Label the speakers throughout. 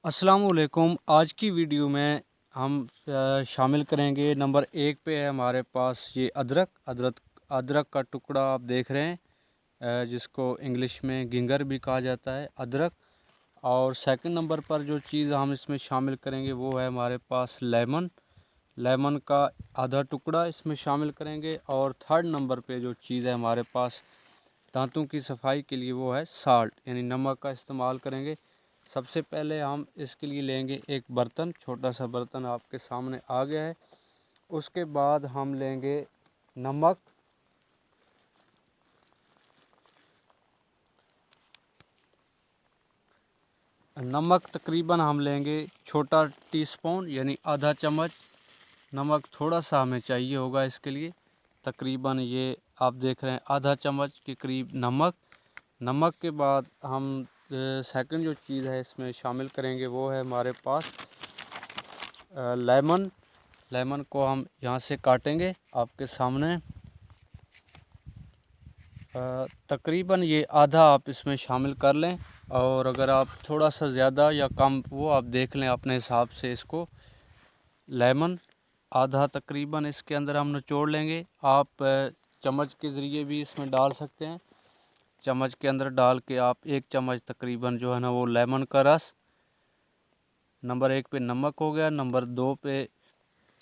Speaker 1: अस्सलाम वालेकुम। आज की वीडियो में हम शामिल करेंगे। नंबर 1 पे है हमारे पास ये अदरक का टुकड़ा आप देख रहे हैं, जिसको इंग्लिश में गिंगर भी कहा जाता है, अदरक। और सेकंड नंबर पर जो चीज़ हम इसमें शामिल करेंगे वो है हमारे पास लेमन का आधा टुकड़ा इसमें शामिल करेंगे। और थर्ड नंबर पे जो चीज़ है हमारे पास दांतों की सफाई के लिए वो है साल्ट, यानी नमक का इस्तेमाल करेंगे। सबसे पहले हम इसके लिए लेंगे एक बर्तन, छोटा सा बर्तन आपके सामने आ गया है। उसके बाद हम लेंगे नमक, तकरीबन हम लेंगे छोटा टीस्पून यानी आधा चम्मच। नमक थोड़ा सा हमें चाहिए होगा इसके लिए, तकरीबन ये आप देख रहे हैं आधा चम्मच के करीब नमक के बाद हम सेकंड जो चीज़ है इसमें शामिल करेंगे वो है हमारे पास लेमन को हम यहाँ से काटेंगे आपके सामने। तकरीबन ये आधा आप इसमें शामिल कर लें, और अगर आप थोड़ा सा ज़्यादा या कम वो आप देख लें अपने हिसाब से। इसको लेमन आधा तकरीबन इसके अंदर हम निचोड़ लेंगे। आप चम्मच के ज़रिए भी इसमें डाल सकते हैं। चम्मच के अंदर डाल के आप एक चम्मच तकरीबन जो है ना वो लेमन का रस, नंबर 1 पे नमक हो गया, नंबर 2 पे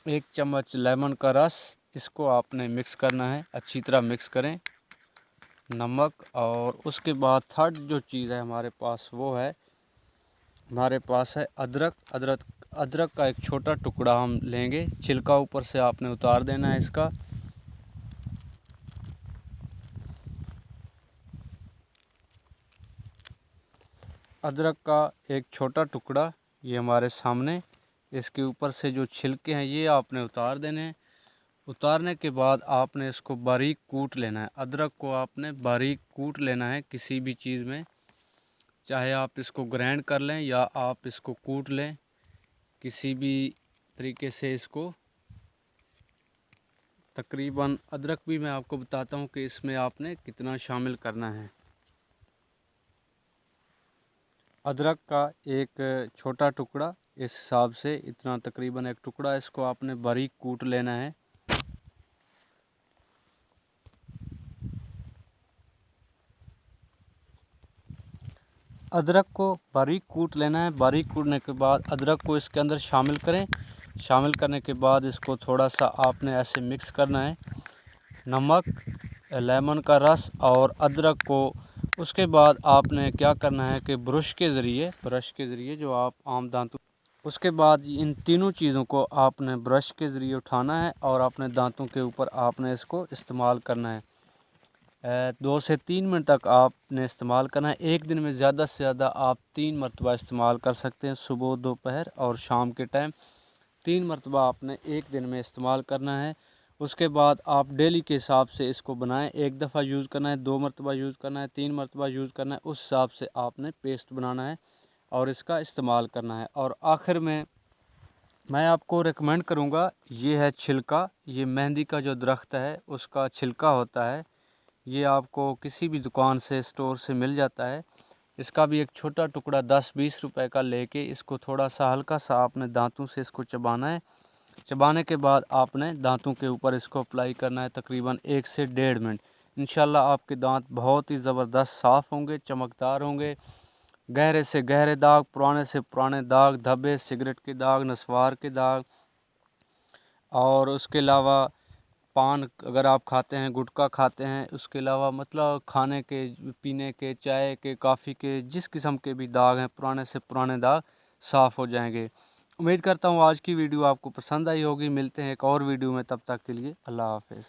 Speaker 1: एक चम्मच लेमन का रस, इसको आपने मिक्स करना है, अच्छी तरह मिक्स करें नमक। और उसके बाद थर्ड जो चीज़ है हमारे पास वो है अदरक का एक छोटा टुकड़ा हम लेंगे, छिलका ऊपर से आपने उतार देना है इसका। अदरक का एक छोटा टुकड़ा ये हमारे सामने, इसके ऊपर से जो छिलके हैं ये आपने उतार देने हैं। उतारने के बाद आपने इसको बारीक कूट लेना है। अदरक को आपने बारीक कूट लेना है किसी भी चीज़ में, चाहे आप इसको ग्राइंड कर लें या आप इसको कूट लें, किसी भी तरीके से इसको। तकरीबन अदरक भी मैं आपको बताता हूँ कि इसमें आपने कितना शामिल करना है। अदरक का एक छोटा टुकड़ा, इस हिसाब से इतना तकरीबन एक टुकड़ा, इसको आपने बारीक कूट लेना है। अदरक को बारीक कूट लेना है। बारीक कूटने के बाद अदरक को इसके अंदर शामिल करें। शामिल करने के बाद इसको थोड़ा सा आपने ऐसे मिक्स करना है, नमक, लेमन का रस और अदरक को। उसके बाद आपने क्या करना है कि ब्रश के ज़रिए जो आप आम दांतों, उसके बाद इन तीनों चीज़ों को आपने ब्रश के ज़रिए उठाना है और अपने दांतों के ऊपर आपने इसको इस्तेमाल करना है। 2 से 3 मिनट तक आपने इस्तेमाल करना है। एक दिन में ज़्यादा से ज़्यादा आप 3 मरतबा इस्तेमाल कर सकते हैं, सुबह, दोपहर और शाम के टाइम। 3 मरतबा आपने एक दिन में इस्तेमाल करना है। उसके बाद आप डेली के हिसाब से इसको बनाएं। एक दफ़ा यूज़ करना है, 2 मरतबा यूज़ करना है, 3 मरतबा यूज़ करना है, उस हिसाब से आपने पेस्ट बनाना है और इसका इस्तेमाल करना है। और आखिर में मैं आपको रेकमेंड करूँगा, ये है छिलका, ये मेहंदी का जो दरख्त है उसका छिलका होता है। ये आपको किसी भी दुकान से, स्टोर से मिल जाता है। इसका भी एक छोटा टुकड़ा 10-20 रुपए का लेके इसको थोड़ा सा हल्का सा आपने दांतों से इसको चबाना है। चबाने के बाद आपने दांतों के ऊपर इसको अप्लाई करना है तकरीबन 1 से 1.5 मिनट। इंशाल्लाह आपके दांत बहुत ही ज़बरदस्त साफ़ होंगे, चमकदार होंगे। गहरे से गहरे दाग, पुराने से पुराने दाग, धब्बे, सिगरेट के दाग, नस्वार के दाग, और उसके अलावा पान अगर आप खाते हैं, गुटखा खाते हैं, उसके अलावा मतलब खाने के, पीने के, चाय के, कॉफ़ी के, जिस किस्म के भी दाग हैं, पुराने से पुराने दाग साफ़ हो जाएंगे। उम्मीद करता हूँ आज की वीडियो आपको पसंद आई होगी। मिलते हैं एक और वीडियो में, तब तक के लिए अल्लाह हाफ़िज़।